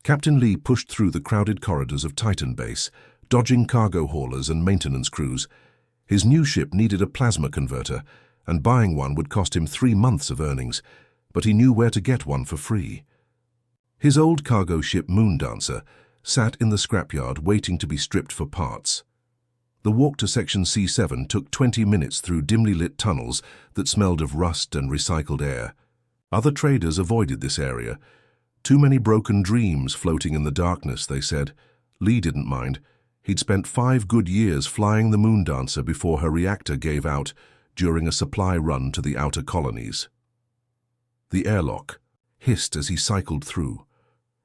Captain Lee pushed through the crowded corridors of Titan Base, dodging cargo haulers and maintenance crews. His new ship needed a plasma converter, and buying one would cost him 3 months of earnings, but he knew where to get one for free. His old cargo ship Moondancer sat in the scrapyard waiting to be stripped for parts. The walk to Section C7 took 20 minutes through dimly lit tunnels that smelled of rust and recycled air. Other traders avoided this area. Too many broken dreams floating in the darkness, they said. Lee didn't mind. He'd spent 5 good years flying the Moondancer before her reactor gave out during a supply run to the outer colonies. The airlock hissed as he cycled through.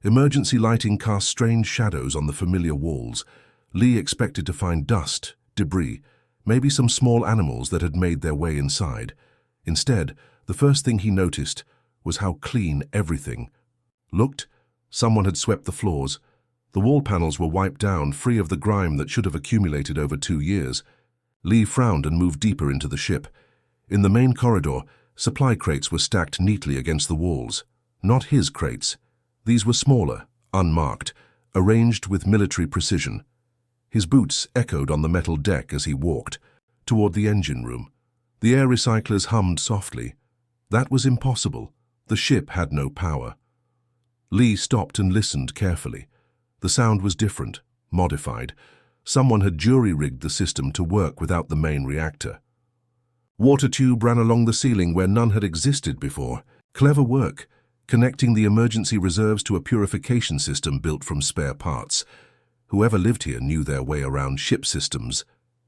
Emergency lighting cast strange shadows on the familiar walls. Lee expected to find dust, debris, maybe some small animals that had made their way inside. Instead, the first thing he noticed was how clean everything looked. Someone had swept the floors. The wall panels were wiped down, free of the grime that should have accumulated over 2 years. Lee frowned and moved deeper into the ship. In the main corridor, supply crates were stacked neatly against the walls. Not his crates. These were smaller, unmarked, arranged with military precision. His boots echoed on the metal deck as he walked toward the engine room. The air recyclers hummed softly. That was impossible. The ship had no power. Lee stopped and listened carefully. The sound was different, modified. Someone had jury-rigged the system to work without the main reactor. Water tube ran along the ceiling where none had existed before. Clever work, connecting the emergency reserves to a purification system built from spare parts. Whoever lived here knew their way around ship systems.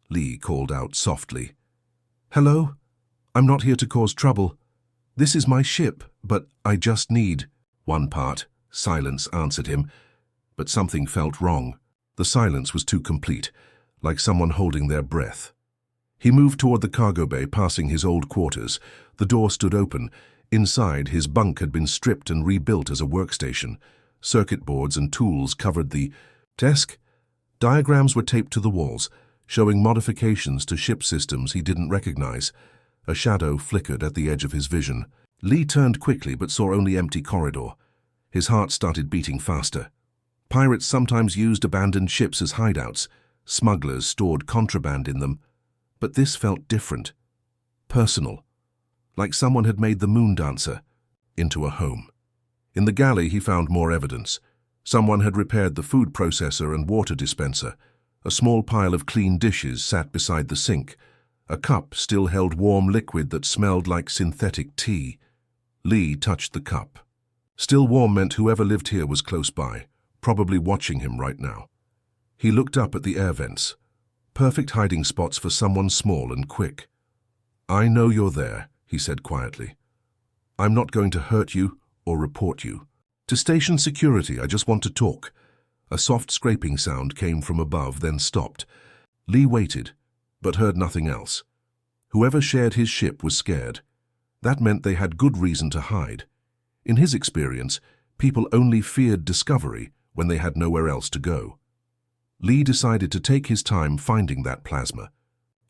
Lee called out softly. "Hello? I'm not here to cause trouble. This is my ship, but I just need..." One part. Silence answered him, but something felt wrong. The silence was too complete, like someone holding their breath. He moved toward the cargo bay, passing his old quarters. The door stood open. Inside, his bunk had been stripped and rebuilt as a workstation. Circuit boards and tools covered the desk. Diagrams were taped to the walls, showing modifications to ship systems he didn't recognize. A shadow flickered at the edge of his vision. Lee turned quickly but saw only empty corridor. His heart started beating faster. Pirates sometimes used abandoned ships as hideouts. Smugglers stored contraband in them. But this felt different. Personal. Like someone had made the Moondancer into a home. In the galley he found more evidence. Someone had repaired the food processor and water dispenser. A small pile of clean dishes sat beside the sink. A cup still held warm liquid that smelled like synthetic tea. Lee touched the cup. Still warm meant whoever lived here was close by, probably watching him right now. He looked up at the air vents. Perfect hiding spots for someone small and quick. "I know you're there," he said quietly. "I'm not going to hurt you or report you. To station security, I just want to talk." A soft scraping sound came from above, then stopped. Lee waited, but heard nothing else. Whoever shared his ship was scared. That meant they had good reason to hide. In his experience, people only feared discovery when they had nowhere else to go. Lee decided to take his time finding that plasma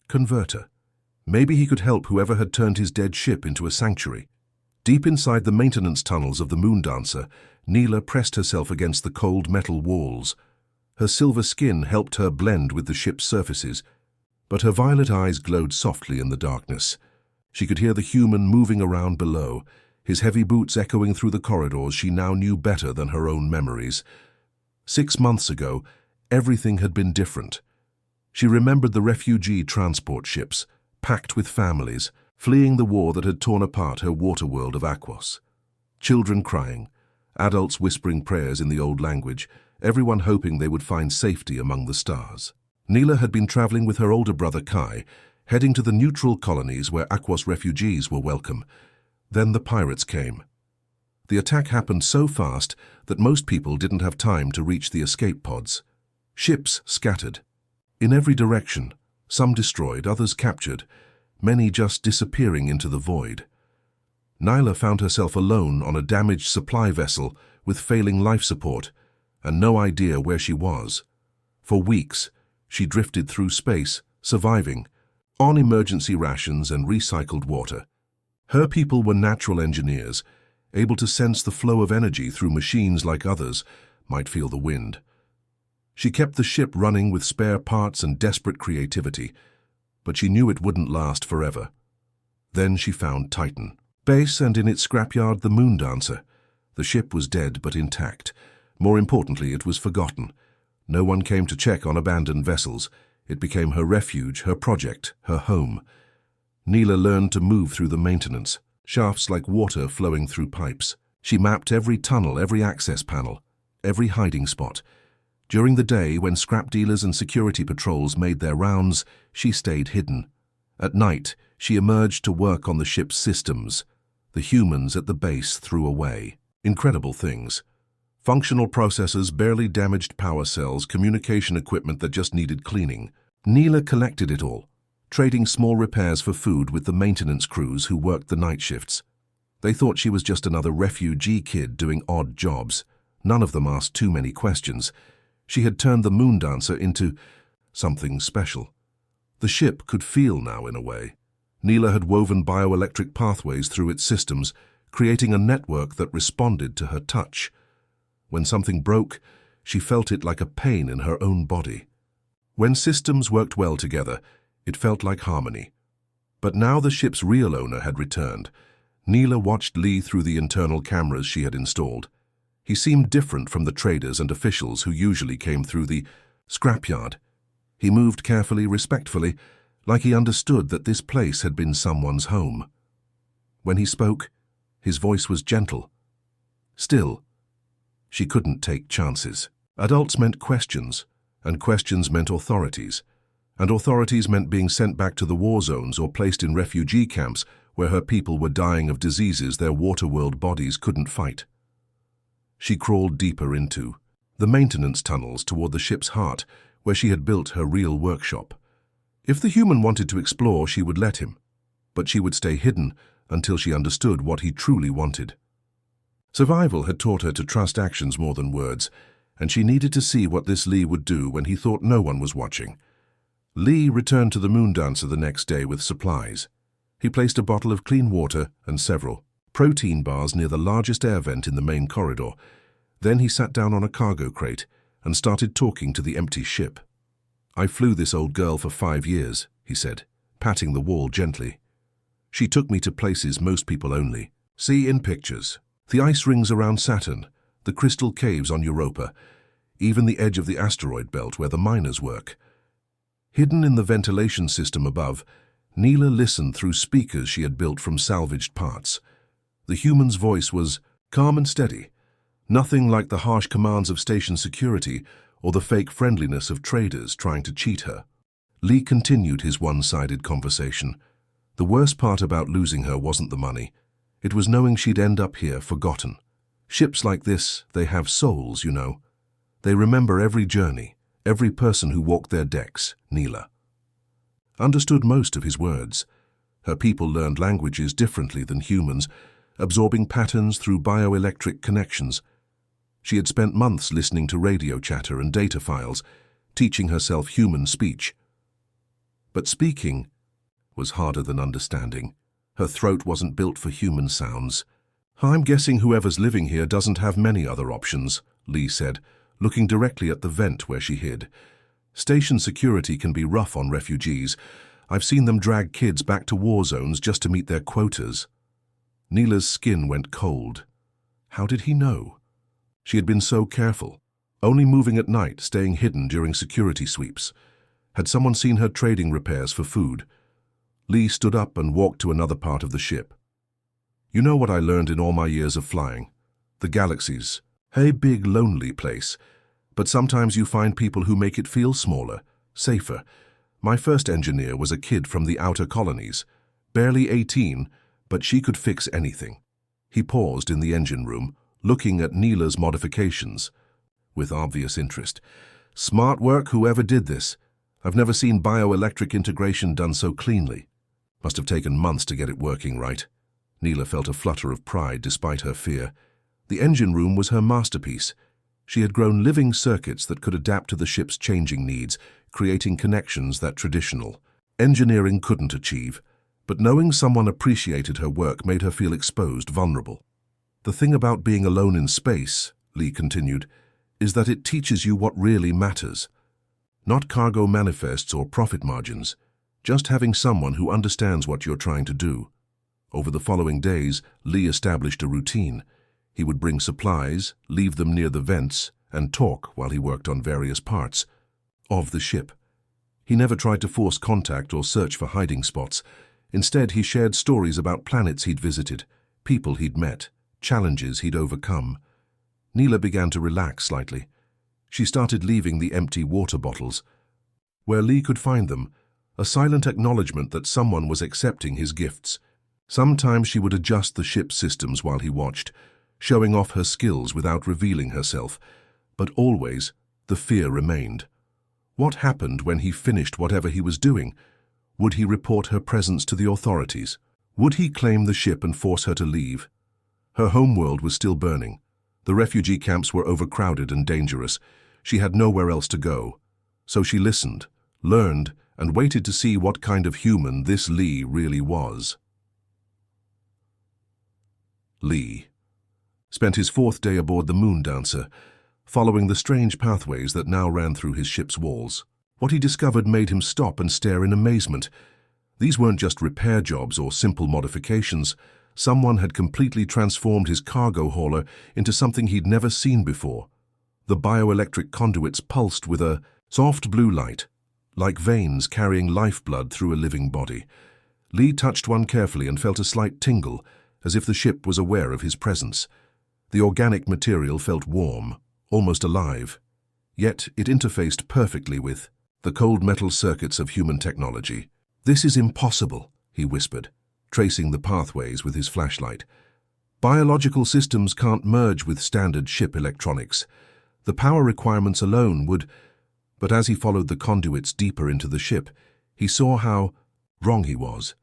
converter. Maybe he could help whoever had turned his dead ship into a sanctuary. Deep inside the maintenance tunnels of the Moondancer, Neela pressed herself against the cold metal walls. Her silver skin helped her blend with the ship's surfaces, but her violet eyes glowed softly in the darkness. She could hear the human moving around below, his heavy boots echoing through the corridors she now knew better than her own memories. 6 months ago, everything had been different. She remembered the refugee transport ships, packed with families, fleeing the war that had torn apart her water world of Aquos. Children crying, adults whispering prayers in the old language, everyone hoping they would find safety among the stars. Neela had been traveling with her older brother Kai, heading to the neutral colonies where Aquos refugees were welcome. Then the pirates came. The attack happened so fast that most people didn't have time to reach the escape pods. Ships scattered. In every direction, some destroyed, others captured, many just disappearing into the void. Nyla found herself alone on a damaged supply vessel with failing life support and no idea where she was. For weeks, she drifted through space, surviving, on emergency rations and recycled water. Her people were natural engineers, able to sense the flow of energy through machines like others, might feel the wind. She kept the ship running with spare parts and desperate creativity, but she knew it wouldn't last forever. Then she found Titan Base, and in its scrapyard the Moondancer. The ship was dead but intact. More importantly, it was forgotten. No one came to check on abandoned vessels. It became her refuge, her project, her home. Neela learned to move through the maintenance, shafts like water flowing through pipes. She mapped every tunnel, every access panel, every hiding spot. During the day, when scrap dealers and security patrols made their rounds, she stayed hidden. At night, she emerged to work on the ship's systems. The humans at the base threw away incredible things. Functional processors, barely damaged power cells, communication equipment that just needed cleaning. Neela collected it all, trading small repairs for food with the maintenance crews who worked the night shifts. They thought she was just another refugee kid doing odd jobs. None of them asked too many questions. She had turned the Moondancer into something special. The ship could feel now in a way. Neela had woven bioelectric pathways through its systems, creating a network that responded to her touch. When something broke, she felt it like a pain in her own body. When systems worked well together, it felt like harmony. But now the ship's real owner had returned. Neela watched Lee through the internal cameras she had installed. He seemed different from the traders and officials who usually came through the scrapyard. He moved carefully, respectfully, like he understood that this place had been someone's home. When he spoke, his voice was gentle. Still, she couldn't take chances. Adults meant questions, and questions meant authorities. And authorities meant being sent back to the war zones or placed in refugee camps where her people were dying of diseases their water-world bodies couldn't fight. She crawled deeper into the maintenance tunnels toward the ship's heart, where she had built her real workshop. If the human wanted to explore, she would let him, but she would stay hidden until she understood what he truly wanted. Survival had taught her to trust actions more than words, and she needed to see what this Lee would do when he thought no one was watching. Lee returned to the Moondancer the next day with supplies. He placed a bottle of clean water and several protein bars near the largest air vent in the main corridor. Then he sat down on a cargo crate and started talking to the empty ship. "I flew this old girl for 5 years," he said, patting the wall gently. "She took me to places most people only see in pictures. The ice rings around Saturn, the crystal caves on Europa, even the edge of the asteroid belt where the miners work." Hidden in the ventilation system above, Neela listened through speakers she had built from salvaged parts. The human's voice was calm and steady, nothing like the harsh commands of station security or the fake friendliness of traders trying to cheat her. Lee continued his one-sided conversation. The worst part about losing her wasn't the money. It was knowing she'd end up here forgotten. Ships like this, they have souls, you know. They remember every journey, every person who walked their decks. Neela understood most of his words. Her people learned languages differently than humans, absorbing patterns through bioelectric connections. She had spent months listening to radio chatter and data files, teaching herself human speech. But speaking was harder than understanding. Her throat wasn't built for human sounds. "I'm guessing whoever's living here doesn't have many other options," Lee said, looking directly at the vent where she hid. "Station security can be rough on refugees. I've seen them drag kids back to war zones just to meet their quotas." Neela's skin went cold. How did he know? She had been so careful, only moving at night, staying hidden during security sweeps. Had someone seen her trading repairs for food? Lee stood up and walked to another part of the ship. "You know what I learned in all my years of flying? The galaxy's a big, lonely place. But sometimes you find people who make it feel smaller, safer. My first engineer was a kid from the outer colonies, barely 18, but she could fix anything." He paused in the engine room, looking at Neela's modifications with obvious interest. "Smart work, whoever did this. I've never seen bioelectric integration done so cleanly. Must have taken months to get it working right." Neela felt a flutter of pride despite her fear. The engine room was her masterpiece. She had grown living circuits that could adapt to the ship's changing needs, creating connections that traditional engineering couldn't achieve. But knowing someone appreciated her work made her feel exposed, vulnerable. "The thing about being alone in space," Lee continued, is that it teaches you what really matters. Not cargo manifests or profit margins, just having someone who understands what you're trying to do. Over the following days, Lee established a routine. He would bring supplies, leave them near the vents, and talk while he worked on various parts of the ship. He never tried to force contact or search for hiding spots. Instead, he shared stories about planets he'd visited, people he'd met, challenges he'd overcome. Neela began to relax slightly. She started leaving the empty water bottles. Where Lee could find them, a silent acknowledgement that someone was accepting his gifts. Sometimes she would adjust the ship's systems while he watched, showing off her skills without revealing herself. But always, the fear remained. What happened when he finished whatever he was doing? Would he report her presence to the authorities? Would he claim the ship and force her to leave? Her homeworld was still burning. The refugee camps were overcrowded and dangerous. She had nowhere else to go. So she listened, learned, and waited to see what kind of human this Lee really was. Lee spent his 4th day aboard the Moon Dancer, following the strange pathways that now ran through his ship's walls. What he discovered made him stop and stare in amazement. These weren't just repair jobs or simple modifications. Someone had completely transformed his cargo hauler into something he'd never seen before. The bioelectric conduits pulsed with a soft blue light, like veins carrying lifeblood through a living body. Lee touched one carefully and felt a slight tingle, as if the ship was aware of his presence. The organic material felt warm, almost alive. Yet it interfaced perfectly with the cold metal circuits of human technology. "This is impossible," he whispered, tracing the pathways with his flashlight. "Biological systems can't merge with standard ship electronics. The power requirements alone would..." But as he followed the conduits deeper into the ship, he saw how wrong he was.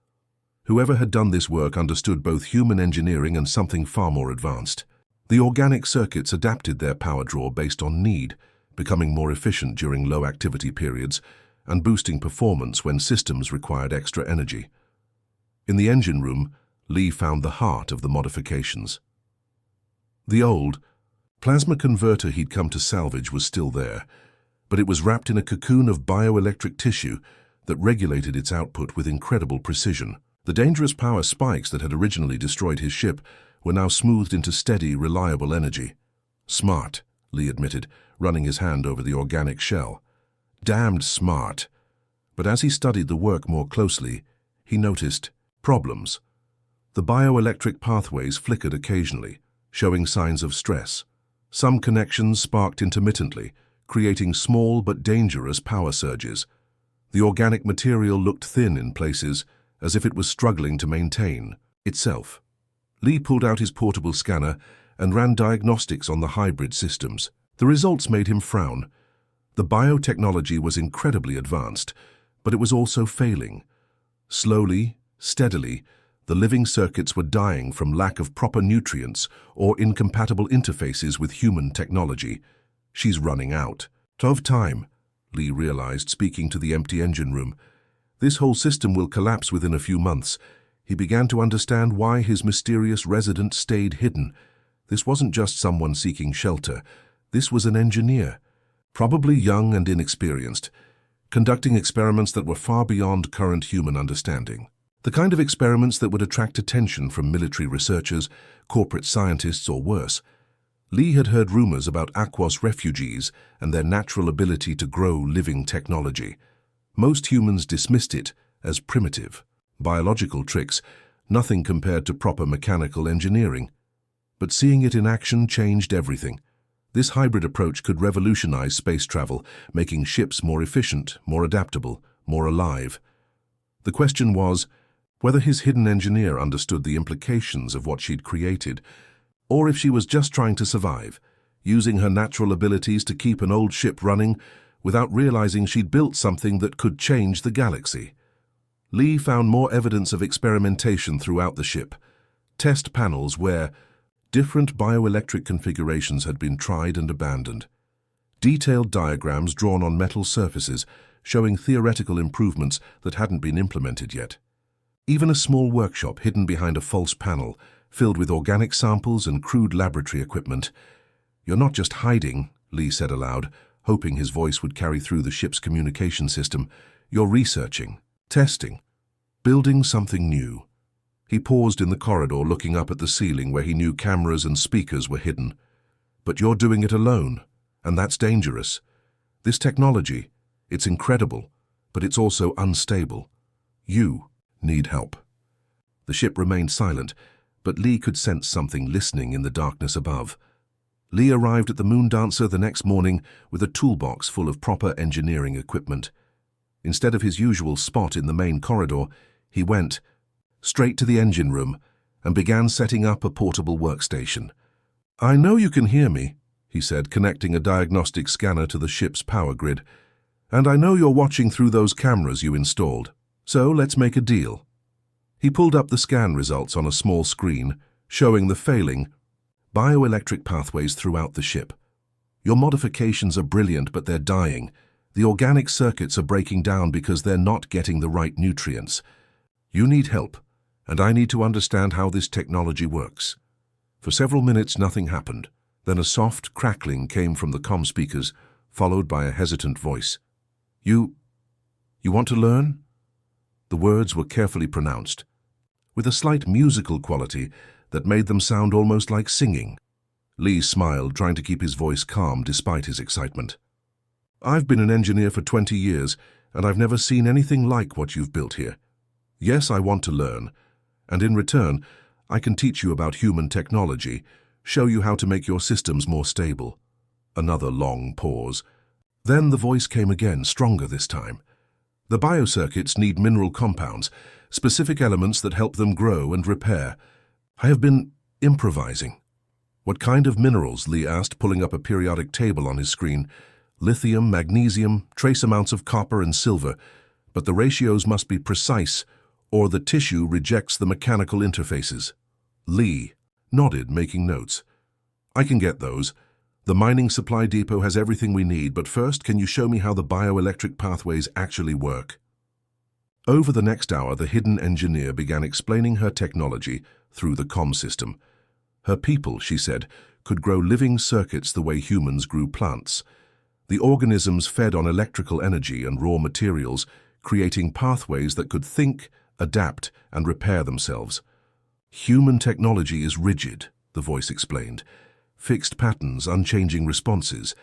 Whoever had done this work understood both human engineering and something far more advanced. The organic circuits adapted their power draw based on need, becoming more efficient during low activity periods and boosting performance when systems required extra energy. In the engine room, Lee found the heart of the modifications. The old plasma converter he'd come to salvage was still there, but it was wrapped in a cocoon of bioelectric tissue that regulated its output with incredible precision. The dangerous power spikes that had originally destroyed his ship were now smoothed into steady, reliable energy. "Smart," Lee admitted, running his hand over the organic shell. "Damned smart." But as he studied the work more closely, he noticed problems. The bioelectric pathways flickered occasionally, showing signs of stress. Some connections sparked intermittently, creating small but dangerous power surges. The organic material looked thin in places, as if it was struggling to maintain itself. Lee pulled out his portable scanner and ran diagnostics on the hybrid systems. The results made him frown. The biotechnology was incredibly advanced, but it was also failing. Slowly, steadily, the living circuits were dying from lack of proper nutrients or incompatible interfaces with human technology. "She's running out of time," Lee realized, speaking to the empty engine room. "This whole system will collapse within a few months." He began to understand why his mysterious resident stayed hidden. This wasn't just someone seeking shelter. This was an engineer, probably young and inexperienced, conducting experiments that were far beyond current human understanding. The kind of experiments that would attract attention from military researchers, corporate scientists, or worse. Lee had heard rumors about Aquos refugees and their natural ability to grow living technology. Most humans dismissed it as primitive, biological tricks, nothing compared to proper mechanical engineering. But seeing it in action changed everything. This hybrid approach could revolutionize space travel, making ships more efficient, more adaptable, more alive. The question was whether his hidden engineer understood the implications of what she'd created, or if she was just trying to survive, using her natural abilities to keep an old ship running without realizing she'd built something that could change the galaxy. Lee found more evidence of experimentation throughout the ship. Test panels where different bioelectric configurations had been tried and abandoned. Detailed diagrams drawn on metal surfaces showing theoretical improvements that hadn't been implemented yet. Even a small workshop hidden behind a false panel, filled with organic samples and crude laboratory equipment. "You're not just hiding," Lee said aloud, hoping his voice would carry through the ship's communication system. "You're researching, testing, building something new." He paused in the corridor, looking up at the ceiling where he knew cameras and speakers were hidden. "But you're doing it alone, and that's dangerous. This technology, it's incredible, but it's also unstable. You need help." The ship remained silent, but Lee could sense something listening in the darkness above. Lee arrived at the Moondancer the next morning with a toolbox full of proper engineering equipment. Instead of his usual spot in the main corridor, he went straight to the engine room and began setting up a portable workstation. "I know you can hear me," he said, connecting a diagnostic scanner to the ship's power grid. "And I know you're watching through those cameras you installed. So let's make a deal." He pulled up the scan results on a small screen, showing the failing bioelectric pathways throughout the ship. "Your modifications are brilliant, but they're dying. The organic circuits are breaking down because they're not getting the right nutrients. You need help, and I need to understand how this technology works." For several minutes, nothing happened. Then a soft crackling came from the comm speakers, followed by a hesitant voice. You want to learn?" The words were carefully pronounced, with a slight musical quality that made them sound almost like singing. Lee smiled, trying to keep his voice calm despite his excitement. "I've been an engineer for 20 years, and I've never seen anything like what you've built here. Yes, I want to learn, and in return, I can teach you about human technology, show you how to make your systems more stable." Another long pause. Then the voice came again, stronger this time. "The biocircuits need mineral compounds, specific elements that help them grow and repair. I have been improvising." "What kind of minerals?" Lee asked, pulling up a periodic table on his screen. "Lithium, magnesium, trace amounts of copper and silver, but the ratios must be precise, or the tissue rejects the mechanical interfaces." Lee nodded, making notes. "I can get those. The mining supply depot has everything we need, but first, can you show me how the bioelectric pathways actually work?" Over the next hour, the hidden engineer began explaining her technology through the comm system. Her people, she said, could grow living circuits the way humans grew plants. The organisms fed on electrical energy and raw materials, creating pathways that could think, adapt, and repair themselves. "Human technology is rigid," the voice explained. "Fixed patterns, unchanging responses.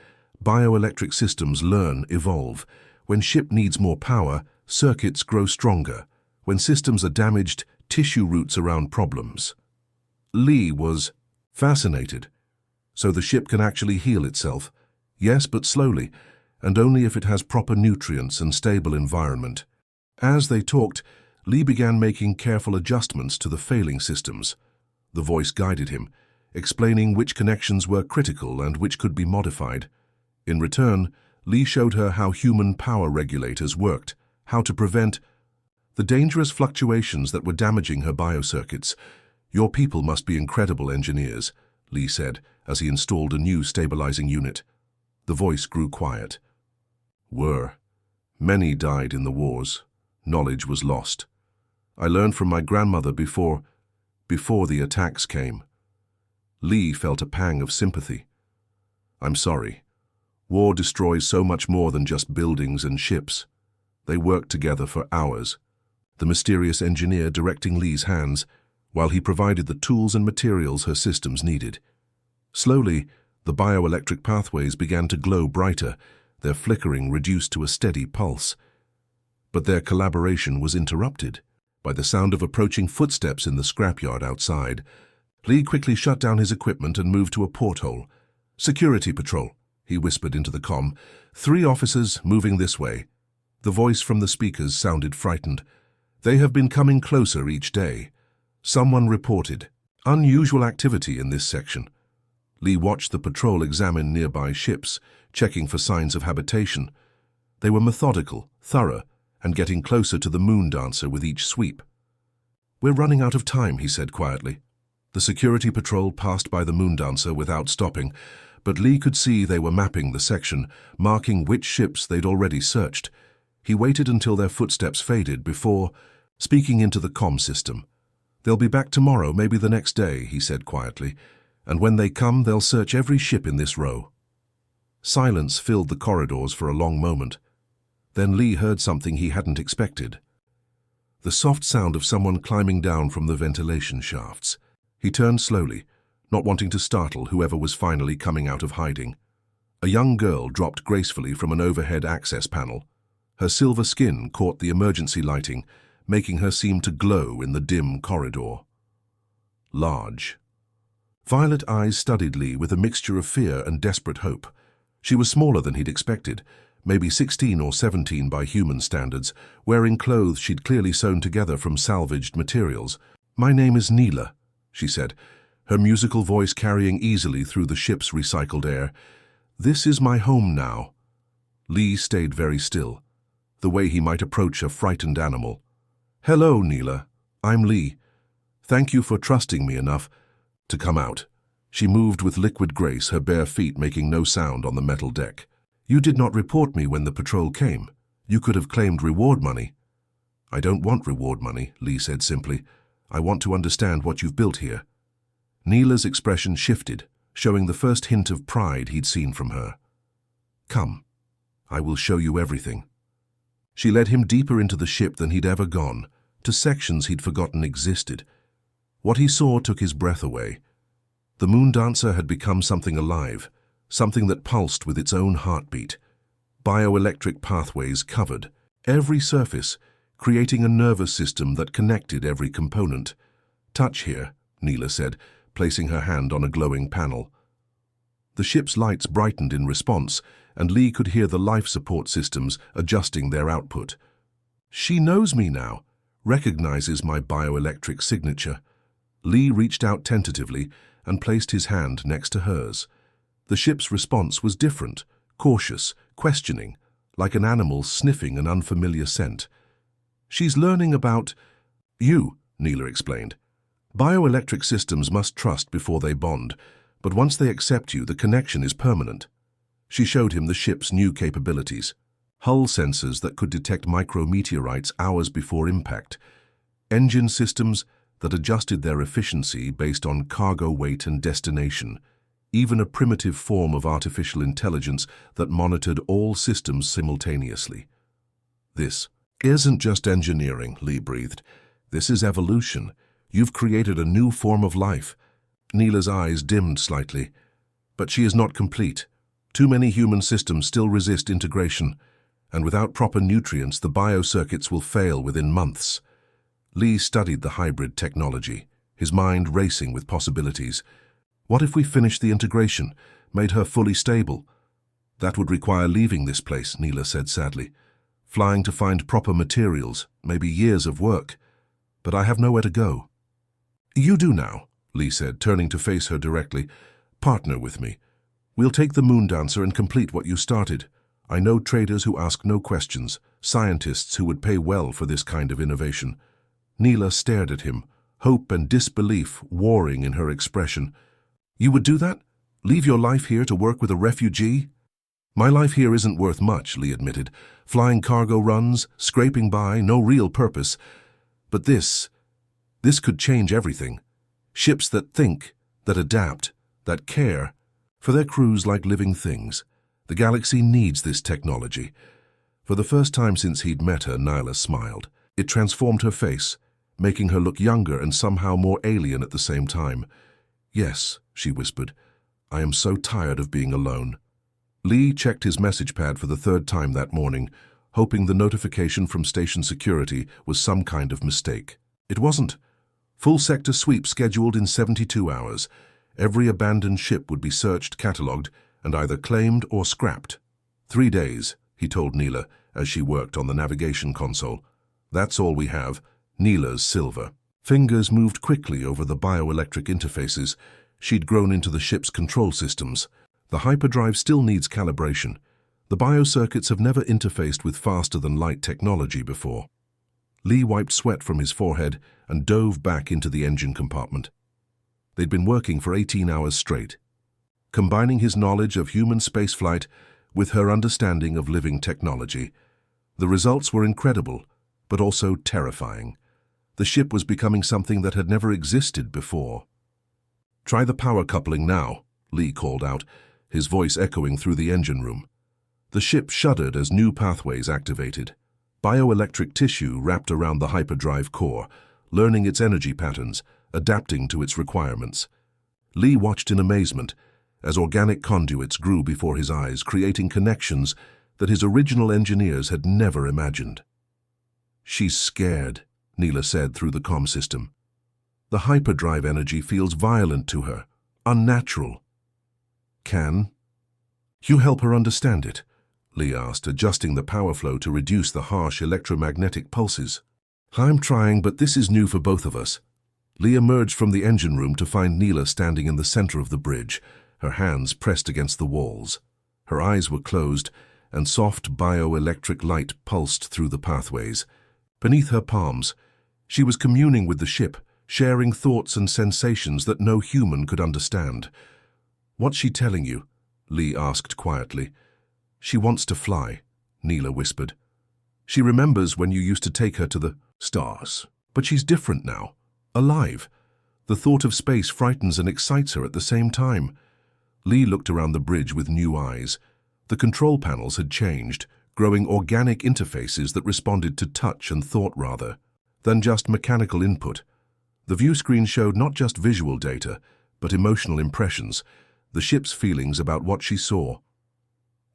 Bioelectric systems learn, evolve. When ship needs more power, circuits grow stronger. When systems are damaged, tissue roots around problems." Lee was fascinated. "So the ship can actually heal itself?" "Yes, but slowly, and only if it has proper nutrients and stable environment." As they talked, Lee began making careful adjustments to the failing systems. The voice guided him, explaining which connections were critical and which could be modified. In return, Lee showed her how human power regulators worked, how to prevent the dangerous fluctuations that were damaging her biocircuits. "Your people must be incredible engineers," Lee said as he installed a new stabilizing unit. The voice grew quiet. "Were. Many died in the wars. Knowledge was lost. I learned from my grandmother before the attacks came." Lee felt a pang of sympathy. "I'm sorry. War destroys so much more than just buildings and ships. They worked together for hours." The mysterious engineer directing Lee's hands, while he provided the tools and materials her systems needed. Slowly, the bioelectric pathways began to glow brighter, their flickering reduced to a steady pulse. But their collaboration was interrupted by the sound of approaching footsteps in the scrapyard outside. Lee quickly shut down his equipment and moved to a porthole. "Security patrol," he whispered into the comm. "3 officers moving this way." The voice from the speakers sounded frightened. "They have been coming closer each day." Someone reported unusual activity in this section. Lee watched the patrol examine nearby ships, checking for signs of habitation. They were methodical, thorough, and getting closer to the Moondancer with each sweep. "We're running out of time," he said quietly. The security patrol passed by the Moondancer without stopping, but Lee could see they were mapping the section, marking which ships they'd already searched. He waited until their footsteps faded before speaking into the comm system. "They'll be back tomorrow, maybe the next day," he said quietly, "and when they come, they'll search every ship in this row." Silence filled the corridors for a long moment. Then Lee heard something he hadn't expected. The soft sound of someone climbing down from the ventilation shafts. He turned slowly, not wanting to startle whoever was finally coming out of hiding. A young girl dropped gracefully from an overhead access panel. Her silver skin caught the emergency lighting, making her seem to glow in the dim corridor. Large. Violet eyes studied Lee with a mixture of fear and desperate hope. She was smaller than he'd expected, maybe 16 or 17 by human standards, wearing clothes she'd clearly sewn together from salvaged materials. "My name is Neela," she said, her musical voice carrying easily through the ship's recycled air. "This is my home now." Lee stayed very still, the way he might approach a frightened animal. "Hello, Neela. I'm Lee. Thank you for trusting me enough to come out." She moved with liquid grace, her bare feet making no sound on the metal deck. "You did not report me when the patrol came. You could have claimed reward money." "I don't want reward money," Lee said simply. "I want to understand what you've built here." Neela's expression shifted, showing the first hint of pride he'd seen from her. "Come. I will show you everything." She led him deeper into the ship than he'd ever gone, to sections he'd forgotten existed. What he saw took his breath away. The Moondancer had become something alive, something that pulsed with its own heartbeat. Bioelectric pathways covered every surface, creating a nervous system that connected every component. "Touch here," Neela said, placing her hand on a glowing panel. The ship's lights brightened in response, and Lee could hear the life support systems adjusting their output. "She knows me now, recognizes my bioelectric signature." Lee reached out tentatively and placed his hand next to hers. The ship's response was different, cautious, questioning, like an animal sniffing an unfamiliar scent. "She's learning about you," Neela explained. "Bioelectric systems must trust before they bond, but once they accept you, the connection is permanent." She showed him the ship's new capabilities. Hull sensors that could detect micrometeorites hours before impact. Engine systems that adjusted their efficiency based on cargo weight and destination. Even a primitive form of artificial intelligence that monitored all systems simultaneously. "This isn't just engineering," Lee breathed. "This is evolution. You've created a new form of life." Neela's eyes dimmed slightly. "But she is not complete. Too many human systems still resist integration, and without proper nutrients, the biocircuits will fail within months." Lee studied the hybrid technology, his mind racing with possibilities. What if we finished the integration, made her fully stable? "That would require leaving this place," Neela said sadly. "Flying to find proper materials, maybe years of work. But I have nowhere to go." "You do now," Lee said, turning to face her directly. "Partner with me. We'll take the Moondancer and complete what you started. I know traders who ask no questions, scientists who would pay well for this kind of innovation." Neela stared at him, hope and disbelief warring in her expression. "You would do that? Leave your life here to work with a refugee?" "My life here isn't worth much," Lee admitted. "Flying cargo runs, scraping by, no real purpose. But this could change everything. Ships that think, that adapt, that care, for their crews like living things. The galaxy needs this technology." For the first time since he'd met her, Nyla smiled. It transformed her face, making her look younger and somehow more alien at the same time. "Yes," she whispered. "I am so tired of being alone." Lee checked his message pad for the third time that morning, hoping the notification from station security was some kind of mistake. It wasn't. Full sector sweep scheduled in 72 hours. Every abandoned ship would be searched, catalogued, and either claimed or scrapped. 3 days, he told Neela as she worked on the navigation console. "That's all we have." Neela's silver. Fingers moved quickly over the bioelectric interfaces. She'd grown into the ship's control systems. The hyperdrive still needs calibration. The biocircuits have never interfaced with faster-than-light technology before. Lee wiped sweat from his forehead and dove back into the engine compartment. They'd been working for 18 hours straight, combining his knowledge of human spaceflight with her understanding of living technology. The results were incredible, but also terrifying. The ship was becoming something that had never existed before. "Try the power coupling now," Lee called out. his voice echoing through the engine room. The ship shuddered as new pathways activated. Bioelectric tissue wrapped around the hyperdrive core, learning its energy patterns, adapting to its requirements. Lee watched in amazement as organic conduits grew before his eyes, creating connections that his original engineers had never imagined. "She's scared," Neela said through the comm system. "The hyperdrive energy feels violent to her, unnatural." "Can you help her understand it?" Lee asked, adjusting the power flow to reduce the harsh electromagnetic pulses. "I'm trying, but this is new for both of us." Lee emerged from the engine room to find Neela standing in the center of the bridge, her hands pressed against the walls. Her eyes were closed, and soft bioelectric light pulsed through the pathways. Beneath her palms, she was communing with the ship, sharing thoughts and sensations that no human could understand. "What's she telling you?" Lee asked quietly. "She wants to fly," Neela whispered. "She remembers when you used to take her to the stars. But she's different now, alive. The thought of space frightens and excites her at the same time." Lee looked around the bridge with new eyes. The control panels had changed, growing organic interfaces that responded to touch and thought rather than just mechanical input. The view screen showed not just visual data, but emotional impressions, the ship's feelings about what she saw.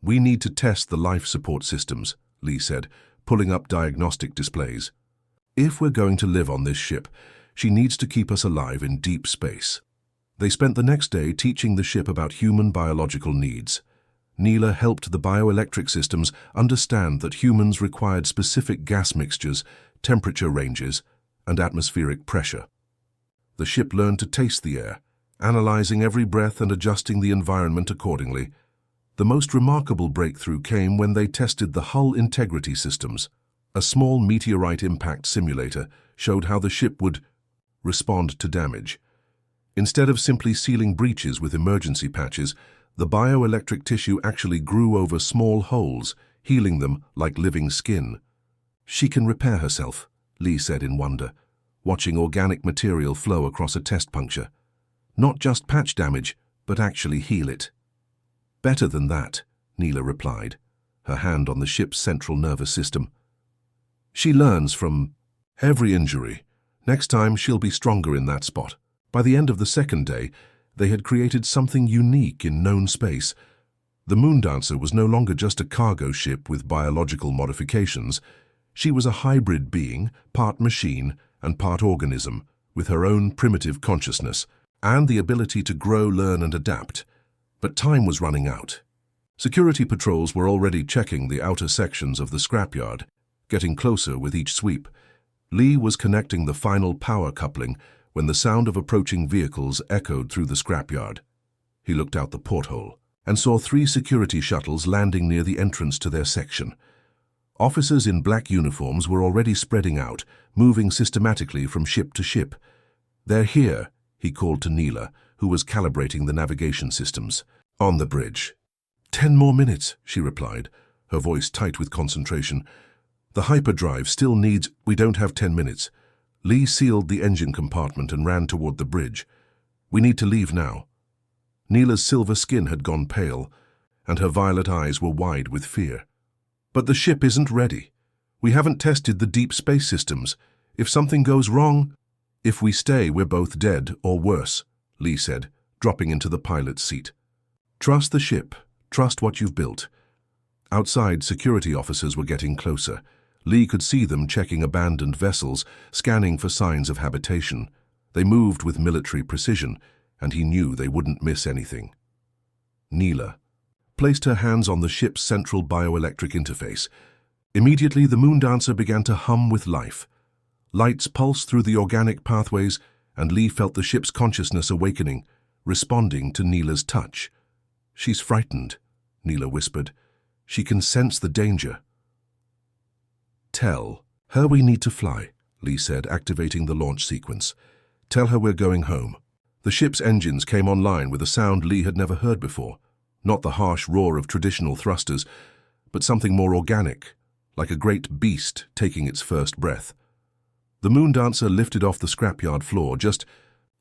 "We need to test the life support systems," Lee said, pulling up diagnostic displays. "If we're going to live on this ship, she needs to keep us alive in deep space." They spent the next day teaching the ship about human biological needs. Neela helped the bioelectric systems understand that humans required specific gas mixtures, temperature ranges, and atmospheric pressure. The ship learned to taste the air, analyzing every breath and adjusting the environment accordingly. The most remarkable breakthrough came when they tested the hull integrity systems. A small meteorite impact simulator showed how the ship would respond to damage. Instead of simply sealing breaches with emergency patches, the bioelectric tissue actually grew over small holes, healing them like living skin. "She can repair herself," Lee said in wonder, watching organic material flow across a test puncture. "Not just patch damage, but actually heal it." "Better than that," Neela replied, her hand on the ship's central nervous system. "She learns from every injury. Next time she'll be stronger in that spot." By the end of the second day, they had created something unique in known space. The Moondancer was no longer just a cargo ship with biological modifications. She was a hybrid being, part machine and part organism, with her own primitive consciousness and the ability to grow, learn and adapt. But time was running out. Security patrols were already checking the outer sections of the scrapyard, getting closer with each sweep. Lee was connecting the final power coupling when the sound of approaching vehicles echoed through the scrapyard. He looked out the porthole and saw 3 security shuttles landing near the entrance to their section. Officers in black uniforms were already spreading out, moving systematically from ship to ship. "They're here," he called to Neela, who was calibrating the navigation systems. "On the bridge." 10 more minutes," she replied, her voice tight with concentration. "The hyperdrive still needs—" "We don't have 10 minutes. Lee sealed the engine compartment and ran toward the bridge. "We need to leave now." Neela's silver skin had gone pale, and her violet eyes were wide with fear. "But the ship isn't ready. We haven't tested the deep space systems. If something goes wrong—" "If we stay, we're both dead, or worse," Lee said, dropping into the pilot's seat. "Trust the ship. Trust what you've built." Outside, security officers were getting closer. Lee could see them checking abandoned vessels, scanning for signs of habitation. They moved with military precision, and he knew they wouldn't miss anything. Neela placed her hands on the ship's central bioelectric interface. Immediately, the Moondancer began to hum with life. Lights pulsed through the organic pathways, and Lee felt the ship's consciousness awakening, responding to Neela's touch. "She's frightened," Neela whispered. "She can sense the danger." "Tell her we need to fly," Lee said, activating the launch sequence. "Tell her we're going home." The ship's engines came online with a sound Lee had never heard before. Not the harsh roar of traditional thrusters, but something more organic, like a great beast taking its first breath. The Moondancer lifted off the scrapyard floor just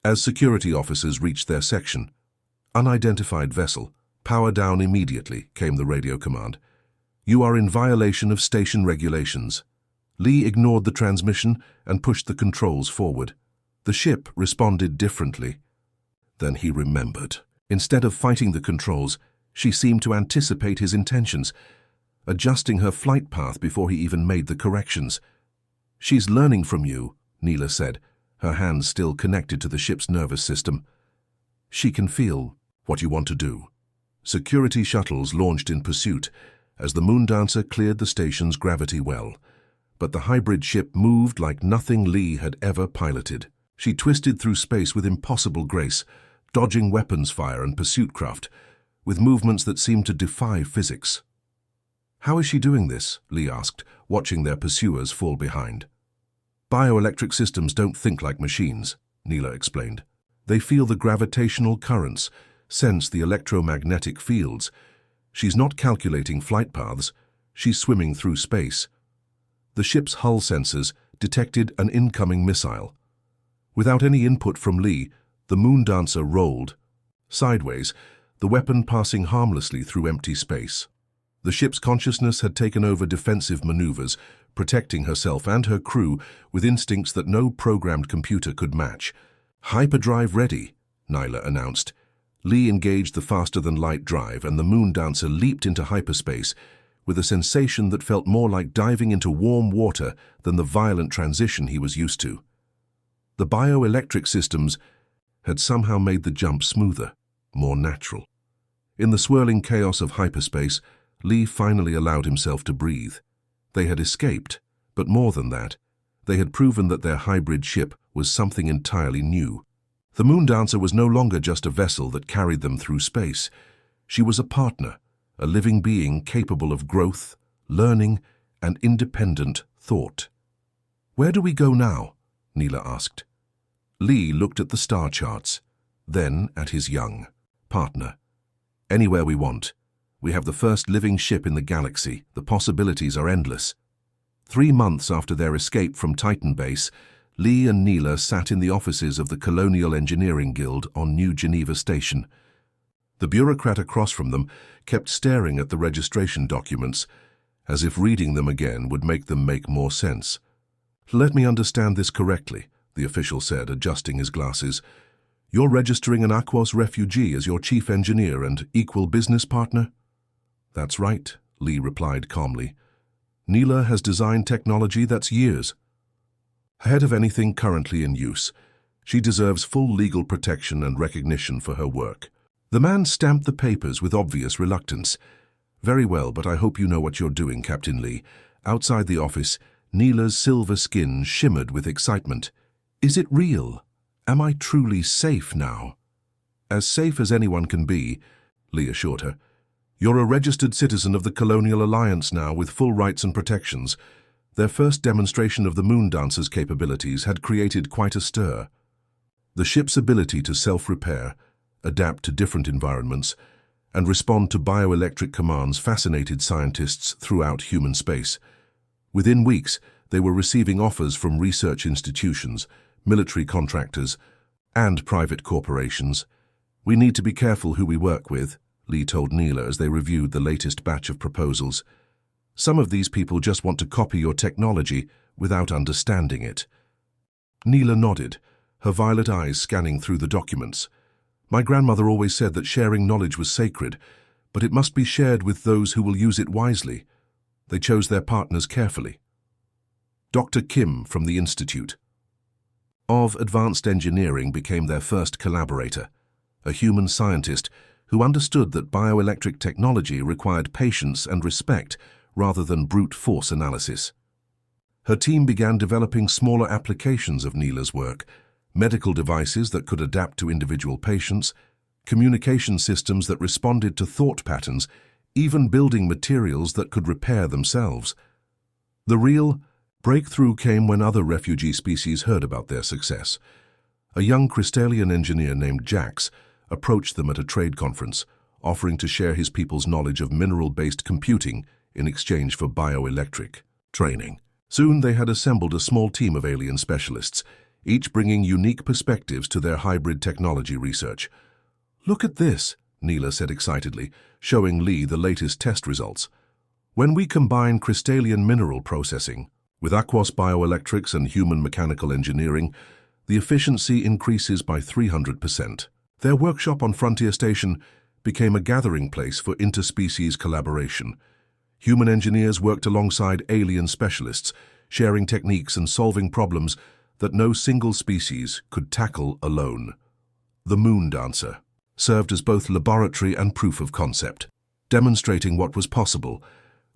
as security officers reached their section. Unidentified vessel, "Power down immediately," came the radio command. "You are in violation of station regulations." Lee ignored the transmission and pushed the controls forward. The ship responded differently. Then he remembered. Instead of fighting the controls, she seemed to anticipate his intentions, adjusting her flight path before he even made the corrections. "She's learning from you," Neela said, her hands still connected to the ship's nervous system. "She can feel what you want to do." Security shuttles launched in pursuit as the Moondancer cleared the station's gravity well. But the hybrid ship moved like nothing Lee had ever piloted. She twisted through space with impossible grace, dodging weapons fire and pursuit craft, with movements that seemed to defy physics. "How is she doing this?" Lee asked, watching their pursuers fall behind. "Bioelectric systems don't think like machines," Neela explained. "They feel the gravitational currents, sense the electromagnetic fields. She's not calculating flight paths, she's swimming through space." The ship's hull sensors detected an incoming missile. Without any input from Lee, the Moondancer rolled. Sideways, the weapon passing harmlessly through empty space. The ship's consciousness had taken over defensive maneuvers, protecting herself and her crew with instincts that no programmed computer could match. "Hyperdrive ready," Nyla announced. Lee engaged the faster-than-light drive, and the Moondancer leaped into hyperspace with a sensation that felt more like diving into warm water than the violent transition he was used to. The bioelectric systems had somehow made the jump smoother, more natural. In the swirling chaos of hyperspace, Lee finally allowed himself to breathe. They had escaped, but more than that, they had proven that their hybrid ship was something entirely new. The Moondancer was no longer just a vessel that carried them through space. She was a partner, a living being capable of growth, learning, and independent thought. "Where do we go now?" Neela asked. Lee looked at the star charts, then at his young partner. "Anywhere we want. We have the first living ship in the galaxy. The possibilities are endless." 3 months after their escape from Titan Base, Lee and Neela sat in the offices of the Colonial Engineering Guild on New Geneva Station. The bureaucrat across from them kept staring at the registration documents, as if reading them again would make them make more sense. "Let me understand this correctly," the official said, adjusting his glasses. "You're registering an Aquos refugee as your chief engineer and equal business partner?" "That's right," Lee replied calmly. "Neela has designed technology that's years ahead of anything currently in use. She deserves full legal protection and recognition for her work." The man stamped the papers with obvious reluctance. "Very well, but I hope you know what you're doing, Captain Lee." Outside the office, Neela's silver skin shimmered with excitement. "Is it real? Am I truly safe now?" "As safe as anyone can be," Lee assured her. "You're a registered citizen of the Colonial Alliance now with full rights and protections." Their first demonstration of the Moondancer's capabilities had created quite a stir. The ship's ability to self-repair, adapt to different environments, and respond to bioelectric commands fascinated scientists throughout human space. Within weeks, they were receiving offers from research institutions, military contractors, and private corporations. "We need to be careful who we work with," Lee told Neela as they reviewed the latest batch of proposals. "Some of these people just want to copy your technology without understanding it." Neela nodded, her violet eyes scanning through the documents. "My grandmother always said that sharing knowledge was sacred, but it must be shared with those who will use it wisely." They chose their partners carefully. Dr. Kim from the Institute of Advanced Engineering became their first collaborator, a human scientist who understood that bioelectric technology required patience and respect rather than brute force analysis. Her team began developing smaller applications of Neela's work, medical devices that could adapt to individual patients, communication systems that responded to thought patterns, even building materials that could repair themselves. The real breakthrough came when other refugee species heard about their success. A young Crystallian engineer named Jax approached them at a trade conference, offering to share his people's knowledge of mineral-based computing in exchange for bioelectric training. Soon they had assembled a small team of alien specialists, each bringing unique perspectives to their hybrid technology research. "Look at this," Neela said excitedly, showing Lee the latest test results. When we combine crystalline mineral processing with aquos bioelectrics and human mechanical engineering, the efficiency increases by 300%. Their workshop on Frontier Station became a gathering place for interspecies collaboration. Human engineers worked alongside alien specialists, sharing techniques and solving problems that no single species could tackle alone. The Moon Dancer served as both laboratory and proof of concept, demonstrating what was possible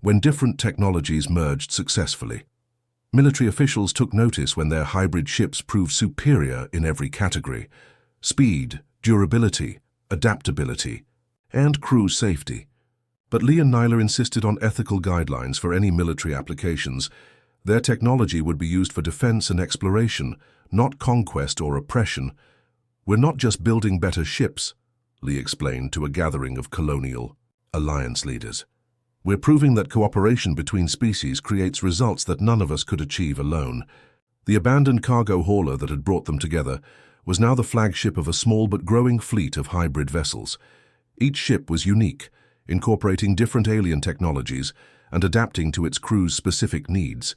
when different technologies merged successfully. Military officials took notice when their hybrid ships proved superior in every category: speed, durability, adaptability, and crew safety. But Lee and Nyla insisted on ethical guidelines for any military applications. Their technology would be used for defense and exploration, not conquest or oppression. "We're not just building better ships," Lee explained to a gathering of colonial alliance leaders. "We're proving that cooperation between species creates results that none of us could achieve alone." The abandoned cargo hauler that had brought them together was now the flagship of a small but growing fleet of hybrid vessels. Each ship was unique, incorporating different alien technologies and adapting to its crew's specific needs.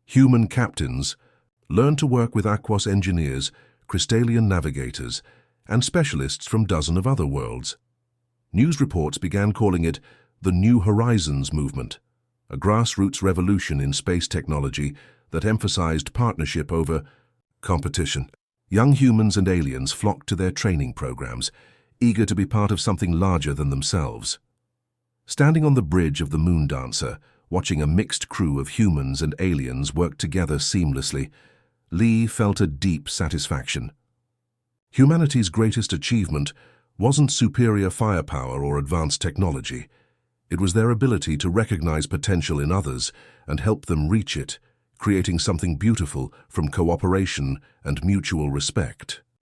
Human captains learned to work with aquos engineers, crystalline navigators, and specialists from dozens of other worlds. News reports began calling it the New Horizons movement, a grassroots revolution in space technology that emphasized partnership over competition. Young humans and aliens flocked to their training programs, eager to be part of something larger than themselves. Standing on the bridge of the Moon Dancer, watching a mixed crew of humans and aliens work together seamlessly, Lee felt a deep satisfaction. Humanity's greatest achievement wasn't superior firepower or advanced technology. It was their ability to recognize potential in others and help them reach it, creating something beautiful from cooperation and mutual respect.